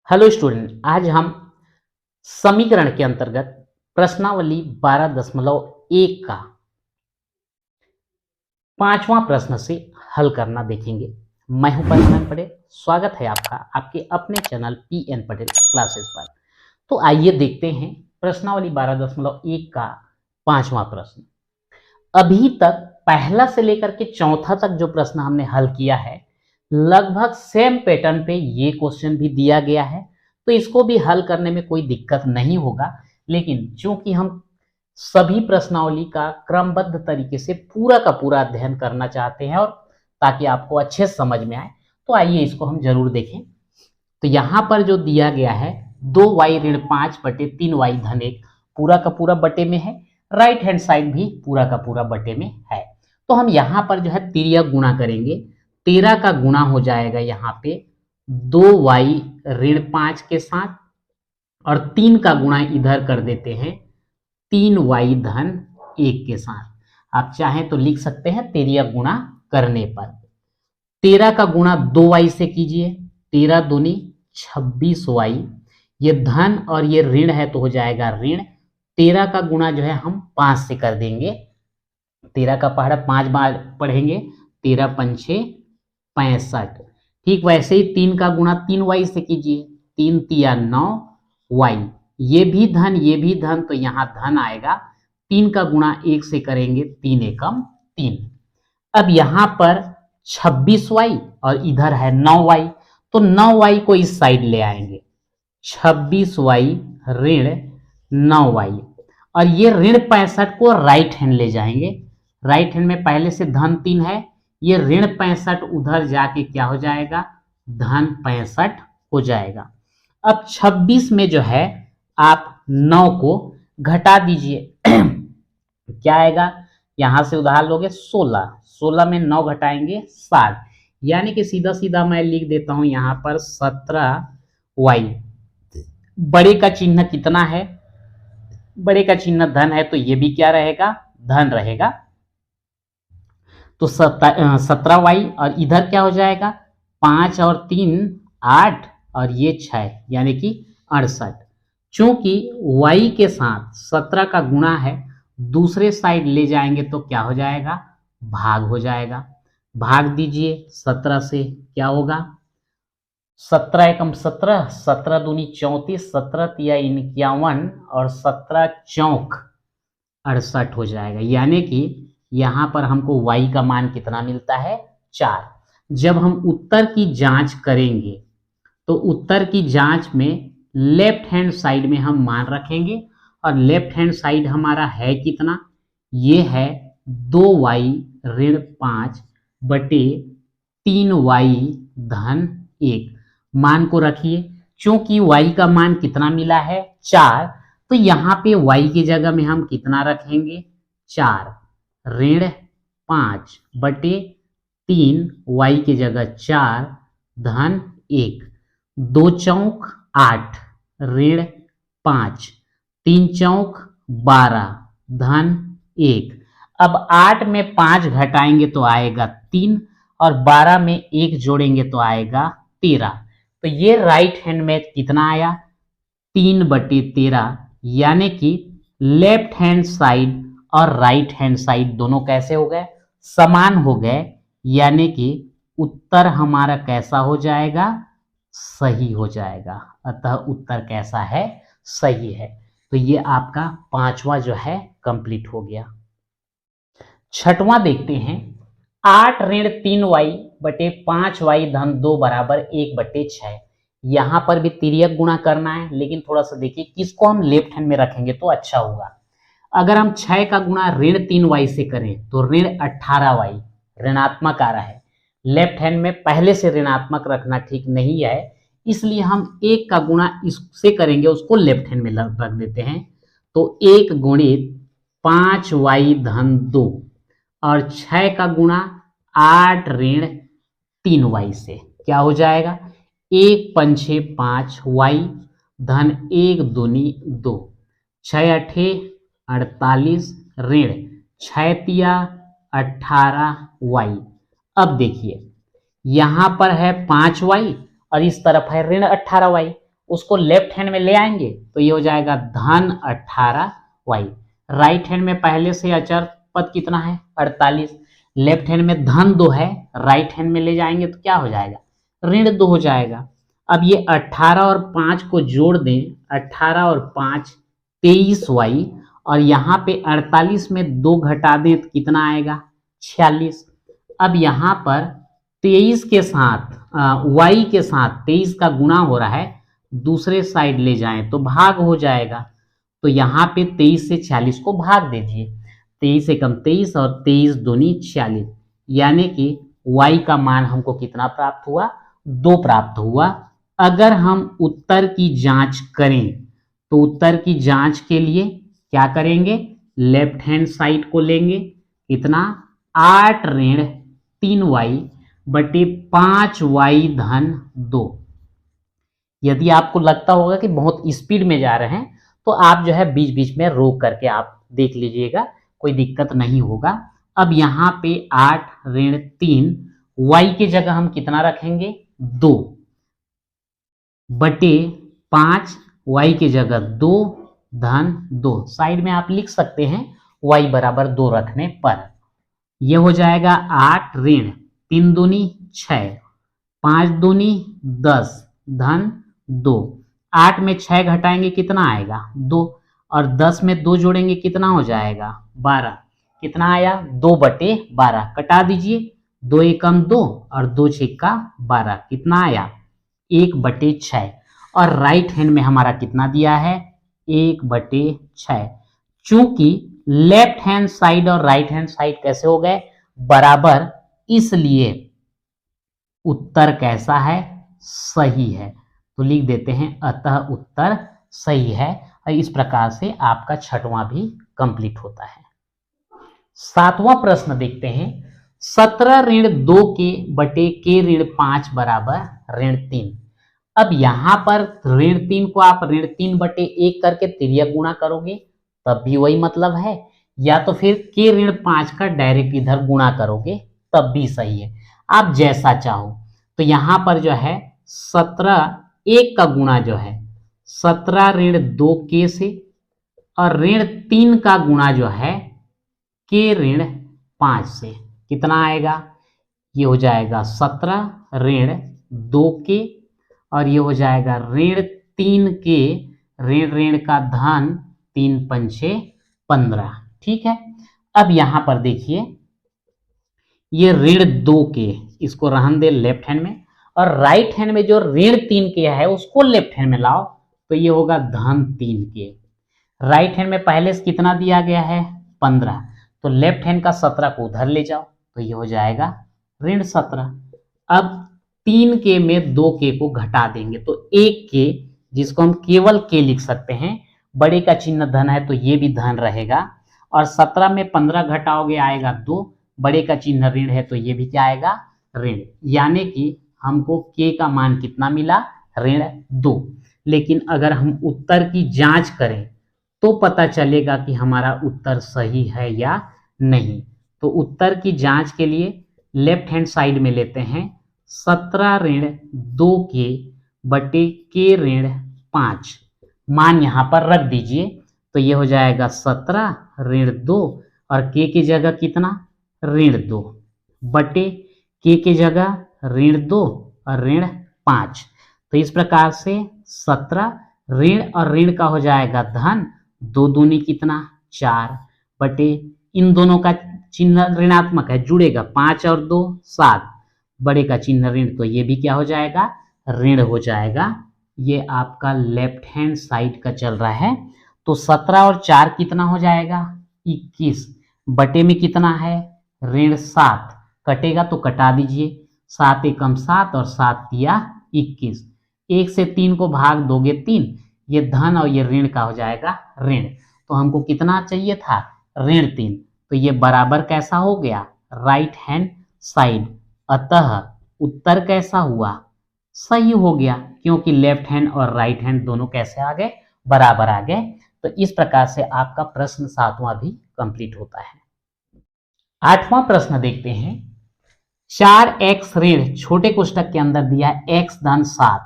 Hello student, आज हम समीकरण के अंतर्गत प्रश्नावली 12.1 का पांचवा प्रश्न से हल करना देखेंगे। मैं हूं परमानंद पटेल। स्वागत है आपका आपके अपने चैनल PN पटेल क्लासेस पर। तो आइए देखते हैं प्रश्नावली 12.1 का पांचवा प्रश्न। अभी तक पहला से लेकर के चौथा तक जो प्रश्न हमने हल किया है, लगभग सेम पैटर्न पे ये क्वेश्चन भी दिया गया है, तो इसको भी हल करने में कोई दिक्कत नहीं होगा। लेकिन चूंकि हम सभी प्रश्नावली का क्रमबद्ध तरीके से पूरा का पूरा अध्ययन करना चाहते हैं और ताकि आपको अच्छे समझ में आए, तो आइए इसको हम जरूर देखें। तो यहाँ पर जो दिया गया है 2y ऋण 5 बटे 3y धन 1 पूरा का पूरा बटे में है, राइट हैंड साइड भी पूरा का पूरा बटे में है। तो हम यहाँ पर जो है तिर्यक गुणा करेंगे। 13 का गुणा हो जाएगा यहाँ पे 2y ऋण 5 के साथ, और 3 का गुणा इधर कर देते हैं 3y धन 1 के साथ। आप चाहें तो लिख सकते हैं तिर्यक गुणा करने पर 13 का गुणा 2y से कीजिए, 13 दूनी 26y, ये धन और ये ऋण है तो हो जाएगा ऋण। 13 का गुणा जो है हम 5 से कर देंगे, 13 का पहाड़ा 5 बार पढ़ेंगे, 13 पंछे 65। ठीक वैसे ही 3 का गुणा 3y से कीजिए, 3 तिया 9y, ये भी धन तो यहाँ धन आएगा। 3 का गुणा 1 से करेंगे, 3 एकम 3। अब यहाँ पर 26y और इधर है 9y, तो 9y को इस साइड ले आएंगे, 26y ऋण 9y, और ये ऋण 65 को राइट हैंड ले जाएंगे। राइट हैंड में पहले से धन 3 है, ये ऋण 65 उधर जाके क्या हो जाएगा, धन 65 हो जाएगा। अब 26 में जो है आप 9 को घटा दीजिए क्या आएगा, यहां से उधार लोगे 16, 16 में 9 घटाएंगे 7, यानी कि सीधा सीधा मैं लिख देता हूं यहां पर 17y। बड़े का चिन्ह कितना है, बड़े का चिन्ह धन है, तो ये भी क्या रहेगा, धन रहेगा। तो 17y और इधर क्या हो जाएगा, 5 और 3 8 और ये 6, यानी कि 68। चूंकि y के साथ 17 का गुणा है, दूसरे साइड ले जाएंगे तो क्या हो जाएगा, भाग हो जाएगा। भाग दीजिए 17 से, क्या होगा, 17 एकम 17, 17 दूनी 34, 17 तिया 51 और 17 चौक 68 हो जाएगा। यानी कि यहां पर हमको y का मान कितना मिलता है, 4। जब हम उत्तर की जांच करेंगे तो उत्तर की जांच में लेफ्ट हैंड साइड में हम मान रखेंगे, और लेफ्ट हैंड साइड हमारा है कितना, ये है 2y ऋण 5 बटे 3y धन 1। मान को रखिए, चूंकि y का मान कितना मिला है, 4, तो यहाँ पे y की जगह में हम कितना रखेंगे, 4 ऋण 5 बटे 3, y की जगह 4 धन 1, 2 चौक 8 ऋण 5, 3 चौक 12 धन 1। अब 8 में 5 घटाएंगे तो आएगा 3, और 12 में 1 जोड़ेंगे तो आएगा 13। तो ये राइट हैंड में कितना आया, 3 बटे 13, यानी कि लेफ्ट हैंड साइड और राइट हैंड साइड दोनों कैसे हो गए, समान हो गए, यानी कि उत्तर हमारा कैसा हो जाएगा, सही हो जाएगा। अतः उत्तर कैसा है, सही है। तो ये आपका पांचवा जो है कंप्लीट हो गया। छठवां देखते हैं, 8 ऋण 3y बटे 5y धन 2 बराबर 1 बटे 6। यहां पर भी तिर्यक गुणा करना है, लेकिन थोड़ा सा देखिए किसको हम लेफ्ट हैंड में रखेंगे तो अच्छा होगा। अगर हम 6 का गुणा ऋण 3y से करें तो ऋण 18y ऋणात्मक आ रहा है। लेफ्ट हैंड में पहले से ऋणात्मक रखना ठीक नहीं है, इसलिए हम 1 का गुणा इससे करेंगे, उसको लेफ्ट हैंड में रख देते हैं। तो 1 गुणित 5y धन 2, और 6 का गुणा 8 ऋण 3y से, क्या हो जाएगा, 1 पंछे 5y धन 1 दूनी 2, 6 अठे 48 ऋण 6 तिया 18y। अब देखिए यहां पर है 5y और इस तरफ है ऋण 18y, उसको लेफ्ट हैंड में ले आएंगे तो ये हो जाएगा धन 18y। राइट हैंड में पहले से अचर पद कितना है 48, लेफ्ट हैंड में धन 2 है, राइट हैंड में ले जाएंगे तो क्या हो जाएगा ऋण 2 हो जाएगा। अब ये 18 और 5 को जोड़ दें, 18 और 5 23y, और यहाँ पे 48 में 2 घटा दें तो कितना आएगा 46। अब यहाँ पर 23 के साथ y के साथ 23 का गुणा हो रहा है, दूसरे साइड ले जाएं तो भाग हो जाएगा। तो यहाँ पे 23 से 46 को भाग दीजिए, 23 एकम 23 और 23 दूनी 46, यानी कि y का मान हमको कितना प्राप्त हुआ 2 प्राप्त हुआ। अगर हम उत्तर की जांच करें तो उत्तर की जांच के लिए क्या करेंगे, लेफ्ट हैंड साइड को लेंगे, कितना 8 ऋण 3y बटे 5y धन 2। यदि आपको लगता होगा कि बहुत स्पीड में जा रहे हैं तो आप जो है बीच बीच में रोक करके आप देख लीजिएगा, कोई दिक्कत नहीं होगा। अब यहाँ पे 8 ऋण 3 y की जगह हम कितना रखेंगे 2 बटे 5 y की जगह 2 धन 2। साइड में आप लिख सकते हैं y बराबर 2 रखने पर। यह हो जाएगा 8 ऋण 3 दूनी 6, 5 दूनी 10 धन 2। 8 में 6 घटाएंगे कितना आएगा 2, और 10 में 2 जोड़ेंगे कितना हो जाएगा 12। कितना आया 2 बटे 12, कटा दीजिए, 2 एकम 2 और 2 छक्का 12, कितना आया 1 बटे 6। और राइट हैंड में हमारा कितना दिया है 1 बटे 6। चूंकि लेफ्ट हैंड साइड और राइट हैंड साइड कैसे हो गए बराबर, इसलिए उत्तर कैसा है सही है। तो लिख देते हैं अतः उत्तर सही है। और इस प्रकार से आपका छठवां भी कंप्लीट होता है। सातवां प्रश्न देखते हैं, 17 ऋण 2 के बटे के ऋण 5 बराबर ऋण 3। अब यहां पर ऋण 3 को आप ऋण 3 बटे 1 करके तिर्यक गुणा करोगे तब भी वही मतलब है, या तो फिर के ऋण 5 का डायरेक्ट इधर गुणा करोगे तब भी सही है, आप जैसा चाहो। तो यहां पर जो है 17 1 का गुणा जो है 17 ऋण 2 के से, और ऋण 3 का गुणा जो है के ऋण 5 से, कितना आएगा ये हो जाएगा 17 ऋण 2 के, और ये हो जाएगा ऋण 3 के ऋण ऋण का धन 3 पंचे 15। ठीक है, अब यहां पर देखिए ये ऋण 2 के, इसको रहन दे लेफ्ट हैंड में, और राइट हैंड में जो ऋण 3 के है उसको लेफ्ट हैंड में लाओ तो ये होगा धन 3 के। राइट हैंड में पहले से कितना दिया गया है 15, तो लेफ्ट हैंड का 17 को उधर ले जाओ तो ये हो जाएगा ऋण 17। अब 3 के में 2 के को घटा देंगे तो 1 के, जिसको हम केवल के लिख सकते हैं, बड़े का चिन्ह धन है तो ये भी धन रहेगा, और 17 में 15 घटाओगे आएगा 2, बड़े का चिन्ह ऋण है तो ये भी क्या आएगा ऋण, यानी कि हमको के का मान कितना मिला ऋण 2। लेकिन अगर हम उत्तर की जांच करें तो पता चलेगा कि हमारा उत्तर सही है या नहीं। तो उत्तर की जांच के लिए लेफ्ट हैंड साइड में लेते हैं 17 ऋण 2 के बटे के ऋण 5, मान यहाँ पर रख दीजिए तो ये हो जाएगा 17 ऋण 2, और के की जगह कितना ऋण 2 बटे के की जगह ऋण 2 और ऋण 5। तो इस प्रकार से 17 ऋण और ऋण का हो जाएगा धन, 2 दूनी कितना 4 बटे इन दोनों का चिन्ह ऋणात्मक है जुड़ेगा, 5 और 2 7, बड़े का चिन्ह ऋण तो ये भी क्या हो जाएगा ऋण हो जाएगा। ये आपका लेफ्ट हैंड साइड का चल रहा है। तो 17 और 4 कितना हो जाएगा 21 बटे में कितना है ऋण 7, कटेगा तो कटा दीजिए, 7 एकम 7 और 7 तिया 21, 1 से 3 को भाग दोगे 3, ये धन और ये ऋण का हो जाएगा ऋण। तो हमको कितना चाहिए था ऋण 3, तो ये बराबर कैसा हो गया राइट हैंड साइड। अतः उत्तर कैसा हुआ सही हो गया, क्योंकि लेफ्ट हैंड और राइट हैंड दोनों कैसे आ गए बराबर आ गए। तो इस प्रकार से आपका प्रश्न 7वां भी कंप्लीट होता है। 8वां प्रश्न देखते हैं, 4x ऋण छोटे कोष्टक के अंदर दिया x धन 7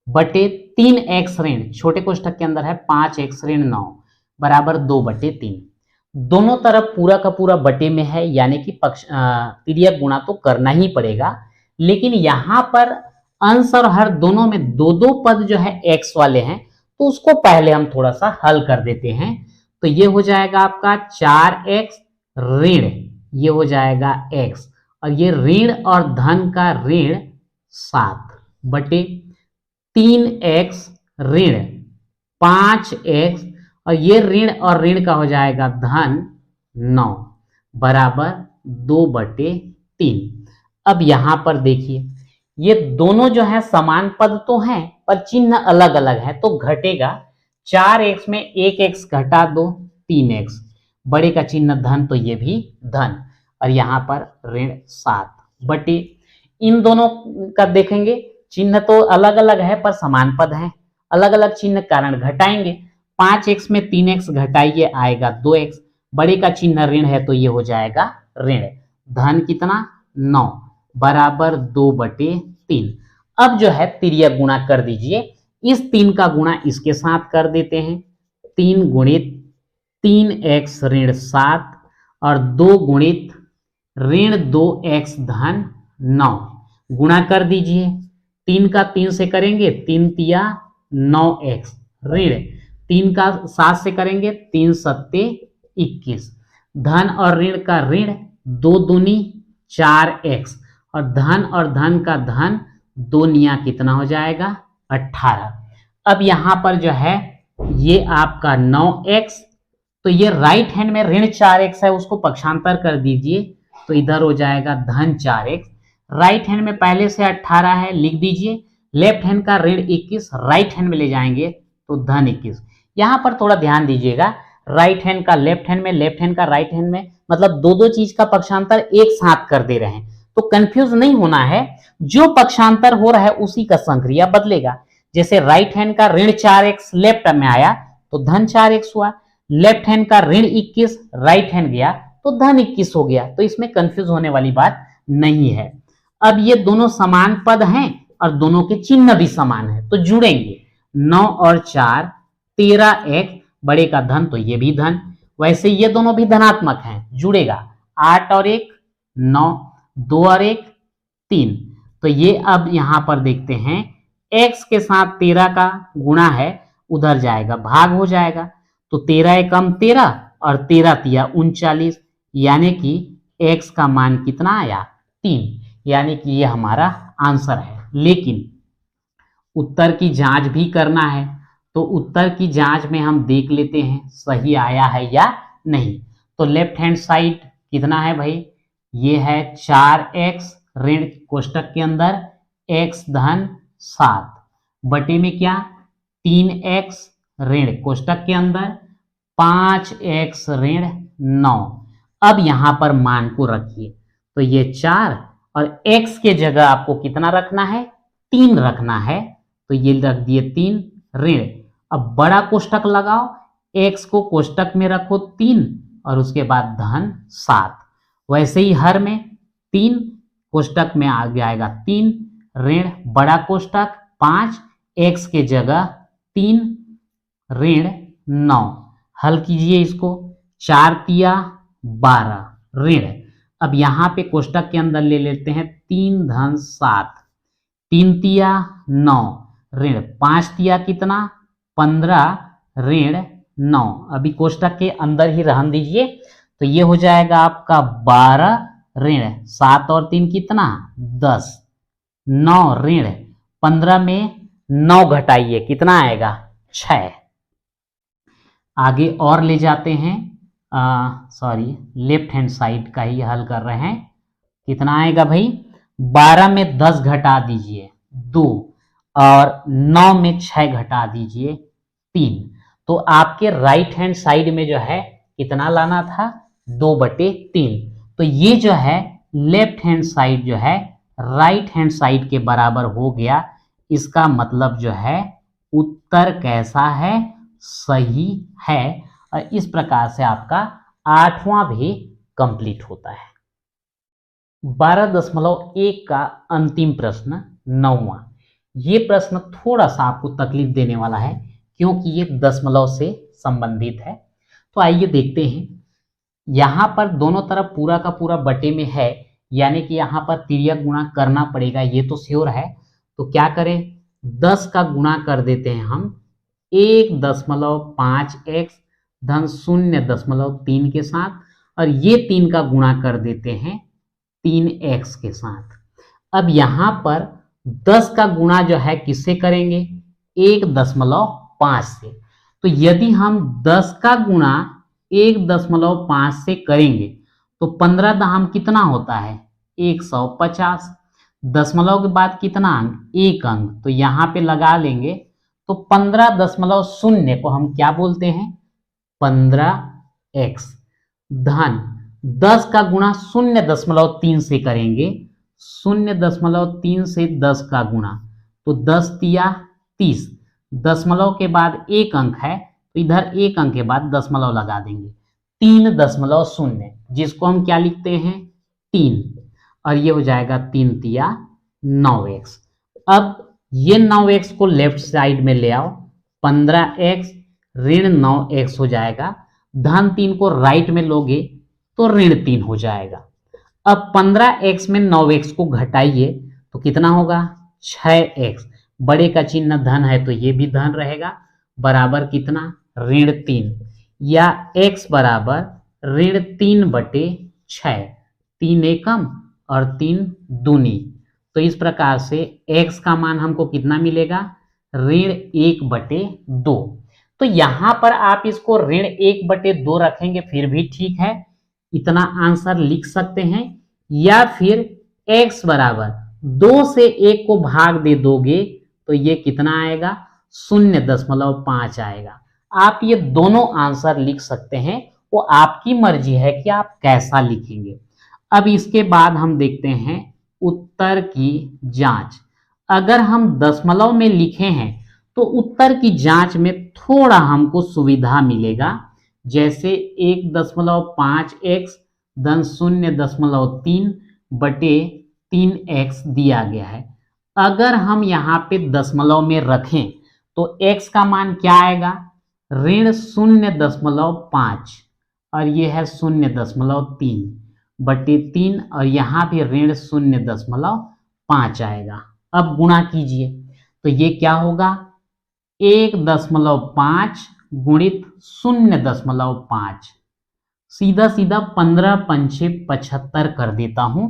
बटे 3x ऋण छोटे कोष्ठक के अंदर है 5x ऋण 9 बराबर 2/3। दोनों तरफ पूरा का पूरा बटे में है, यानी कि तिर्यक गुणा तो करना ही पड़ेगा, लेकिन यहां पर अंश और हर दोनों में दो दो पद जो है x वाले हैं, तो उसको पहले हम थोड़ा सा हल कर देते हैं। तो ये हो जाएगा आपका 4x ऋण, ये हो जाएगा x, और ये ऋण और धन का ऋण 7 बटे 3x ऋण 5x, और ये ऋण और ऋण का हो जाएगा धन 9 बराबर 2/3। अब यहां पर देखिए ये दोनों जो है समान पद तो हैं पर चिन्ह अलग अलग है, तो घटेगा 4x में 1x घटा दो 3x, बड़े का चिन्ह धन तो ये भी धन, और यहाँ पर ऋण 7 बटे इन दोनों का देखेंगे चिन्ह तो अलग अलग है पर समान पद है, अलग अलग चिन्ह कारण घटाएंगे। 5x में 3x घटाइए आएगा 2x, बड़े का चिन्ह ऋण है तो ये हो जाएगा ऋण, धन कितना 9 बराबर 2/3। अब जो है तिर्यक गुणा कर दीजिए, इस 3 का गुणा इसके साथ कर देते हैं, 3 गुणित 3x ऋण 7 और 2 गुणित ऋण 2x धन 9 गुणा कर दीजिए, 3 का 3 से करेंगे 3 तिया 9x ऋण 3 का 7 से करेंगे 3 सत्ते 21, धन और ऋण का ऋण 2 दूनी 4x, और धन का धन 2 निया कितना हो जाएगा 18। अब यहां पर जो है ये आपका 9x, तो ये राइट हैंड में ऋण 4x है उसको पक्षांतर कर दीजिए, तो इधर हो जाएगा धन 4x, राइट हैंड में पहले से 18 है लिख दीजिए, लेफ्ट हैंड का ऋण 21 राइट हैंड में ले जाएंगे तो धन 21। यहां पर थोड़ा ध्यान दीजिएगा, राइट हैंड का लेफ्ट हैंड में, लेफ्ट हैंड का राइट हैंड में, मतलब दो दो चीज का पक्षांतर एक साथ कर दे रहे हैं, तो कंफ्यूज नहीं होना है, जो पक्षांतर हो रहा है उसी का संक्रिया बदलेगा। जैसे राइट हैंड का ऋण 4x लेफ्ट में आया तो धन 4x हुआ, लेफ्ट हैंड का ऋण 21 राइट हैंड गया तो धन 21 हो गया, तो इसमें कंफ्यूज होने वाली बात नहीं है। अब ये दोनों समान पद हैं और दोनों के चिन्ह भी समान है, तो जुड़ेंगे 9 और 4 13x, बड़े का धन तो ये भी धन, वैसे ये दोनों भी धनात्मक हैं, जुड़ेगा 8 और 1 9, 2 और 1 3, तो ये अब यहां पर देखते हैं x के साथ 13 का गुणा है, उधर जाएगा भाग हो जाएगा, तो 13 एकम 13 और 13 तिया 39, यानी कि x का मान कितना आया 3, यानी कि ये हमारा आंसर है। लेकिन उत्तर की जांच भी करना है, तो उत्तर की जांच में हम देख लेते हैं सही आया है या नहीं। तो लेफ्ट हैंड साइड कितना है भाई, ये है 4x ऋण कोष्टक के अंदर x धन 7 बटे में क्या 3x ऋण कोष्टक के अंदर 5x ऋण 9। अब यहां पर मान को रखिए, तो ये 4 और x के जगह आपको कितना रखना है 3 रखना है, तो ये रख दिए 3 ऋण। अब बड़ा कोष्टक लगाओ, x को कोष्टक में रखो 3 और उसके बाद धन 7, वैसे ही हर में 3 कोष्टक में आ जाएगा 3 ऋण बड़ा कोष्टक 5, x के जगह 3 ऋण 9, हल कीजिए इसको, 4 तिया 12 ऋण, अब यहां पे कोष्टक के अंदर ले लेते हैं 3 धन 7, 3 तिया 9 ऋण 5 तिया कितना 15 ऋण 9, अभी कोष्टक के अंदर ही रहन दीजिए, तो ये हो जाएगा आपका 12 ऋण 7 और 3 कितना 10, 9 ऋण 15 में 9 घटाइए कितना आएगा 6। आगे और ले जाते हैं, सॉरी लेफ्ट हैंड साइड का ही हल कर रहे हैं, कितना आएगा भाई 12 में 10 घटा दीजिए 2 और 9 में 6 घटा दीजिए 3, तो आपके राइट हैंड साइड में जो है कितना लाना था 2/3, तो ये जो है लेफ्ट हैंड साइड जो है राइट हैंड साइड के बराबर हो गया। इसका मतलब जो है उत्तर कैसा है सही है, और इस प्रकार से आपका 8वां भी कंप्लीट होता है। 12.1 का अंतिम प्रश्न 9वां, ये प्रश्न थोड़ा सा आपको तकलीफ देने वाला है क्योंकि ये दशमलव से संबंधित है। तो आइए देखते हैं। यहाँ पर दोनों तरफ पूरा का पूरा बटे में है, यानी कि यहाँ पर तिर्यक गुणा करना पड़ेगा, ये तो श्योर है। तो क्या करें, 10 का गुणा कर देते हैं हम 1.5x धन 0.3 के साथ, और ये 3 का गुणा कर देते हैं 3x के साथ। अब यहाँ पर 10 का गुणा जो है किससे करेंगे, 1.5 से। तो यदि हम 10 का गुणा 1.5 से करेंगे तो 15 दहम कितना होता है, 150। दशमलव के बाद कितना अंक, 1 अंक, तो यहाँ पे लगा लेंगे। तो 15.0 को हम क्या बोलते हैं, 15x धन 10 का गुणा 0.3 से करेंगे, 0.3 से 10 का गुणा, तो 10 तिया 30। दशमलव के बाद 1 अंक है तो इधर 1 अंक के बाद दशमलव लगा देंगे, 3.0, जिसको हम क्या लिखते हैं, 3, और ये हो जाएगा 3 तिया 9x। अब ये 9x को लेफ्ट साइड में ले आओ, 15x ऋण 9x हो जाएगा। धन 3 को राइट में लोगे तो ऋण 3 हो जाएगा। अब 15x में 9x को घटाइए तो कितना होगा, 6x। बड़े का चिन्ह धन है तो ये भी धन रहेगा, बराबर कितना, ऋण 3, या x बराबर ऋण 3/6, 3 एकम और 3 दूनी। तो इस प्रकार से x का मान हमको कितना मिलेगा, ऋण 1/2। तो यहां पर आप इसको ऋण 1/2 रखेंगे फिर भी ठीक है, इतना आंसर लिख सकते हैं। या फिर x बराबर 2 से 1 को भाग दे दोगे तो ये कितना आएगा, 0.5 आएगा। आप ये दोनों आंसर लिख सकते हैं, वो आपकी मर्जी है कि आप कैसा लिखेंगे। अब इसके बाद हम देखते हैं उत्तर की जांच। अगर हम दशमलव में लिखे हैं तो उत्तर की जांच में थोड़ा हमको सुविधा मिलेगा, जैसे 1.5x धन 0.3 बटे 3x दिया गया है। अगर हम यहाँ पे दशमलव में रखें तो x का मान क्या आएगा, ऋण 0.5, और ये है 0.3 बटे 3, और यहाँ भी ऋण 0.5 आएगा। अब गुणा कीजिए तो ये क्या होगा, 1.5 गुणित 0.5, सीधा सीधा 15 पंचे 75 कर देता हूं।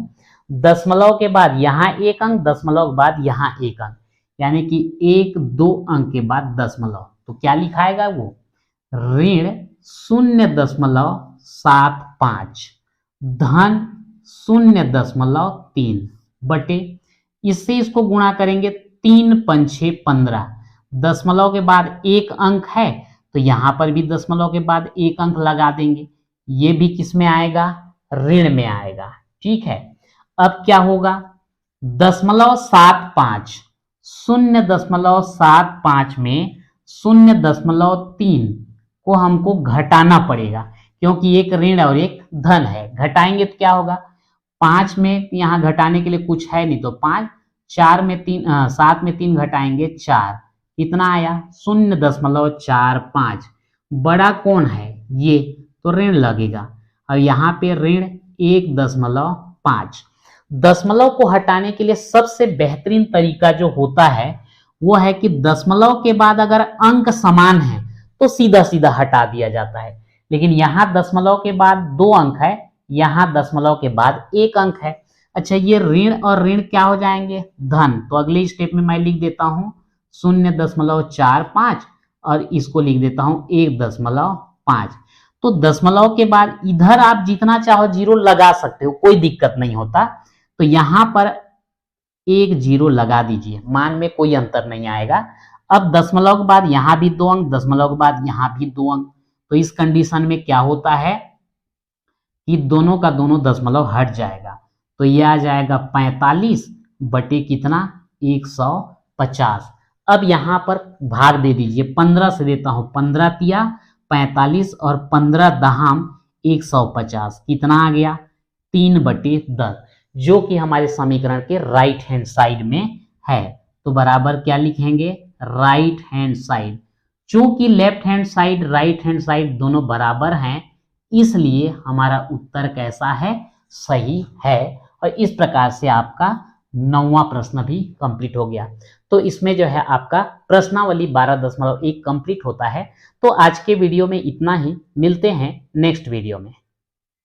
दशमलव के बाद यहाँ 1 अंक, दशमलव के बाद यहाँ 1 अंक, यानी कि 1-2 अंक के बाद दशमलव, तो क्या लिखाएगा वो, ऋण 0.75 धन 0.3 बटे, इससे इसको गुणा करेंगे 3 पंचे 15। दशमलव के बाद 1 अंक है तो यहाँ पर भी दशमलव के बाद 1 अंक लगा देंगे, ये भी किस में आएगा, ऋण में आएगा। ठीक है, अब क्या होगा, 0.75, 0.75 में 0.3 को हमको घटाना पड़ेगा क्योंकि एक ऋण और एक धन है। घटाएंगे तो क्या होगा, 5 में यहाँ घटाने के लिए कुछ है नहीं तो 5, 4 में 3, 7 में 3 घटाएंगे 4, कितना आया, 0.45। बड़ा कौन है, ये, तो ऋण लगेगा, और यहाँ पे ऋण 1.5। दशमलव को हटाने के लिए सबसे बेहतरीन तरीका जो होता है वो है कि दशमलव के बाद अगर अंक समान है तो सीधा सीधा हटा दिया जाता है, लेकिन यहाँ दशमलव के बाद 2 अंक है, यहाँ दशमलव के बाद 1 अंक है। अच्छा, ये ऋण और ऋण क्या हो जाएंगे, धन, तो अगले स्टेप में मैं लिख देता हूँ 0.45 और इसको लिख देता हूँ 1.5। तो दशमलव के बाद इधर आप जितना चाहो जीरो लगा सकते हो, कोई दिक्कत नहीं होता। तो यहां पर 1 0 लगा दीजिए, मान में कोई अंतर नहीं आएगा। अब दशमलव के बाद यहां भी 2 अंक, दशमलव के बाद यहां भी 2 अंक, तो इस कंडीशन में क्या होता है कि दोनों का दोनों दशमलव हट जाएगा, तो ये आ जाएगा 45 बटे कितना, 150। अब यहां पर भाग दे दीजिए, 15 से देता हूं, 15 तिया 45 और 15 दहाम 150, कितना आ गया, 3/10, जो कि हमारे समीकरण के राइट हैंड साइड में है। तो बराबर क्या लिखेंगे, राइट हैंड साइड। चूंकि left hand side right hand side दोनों बराबर हैं, इसलिए हमारा उत्तर कैसा है, सही है। और इस प्रकार से आपका 9वां प्रश्न भी कंप्लीट हो गया। तो इसमें जो है आपका प्रश्नावली 12.1 कंप्लीट होता है। तो आज के वीडियो में इतना ही, मिलते हैं नेक्स्ट वीडियो में।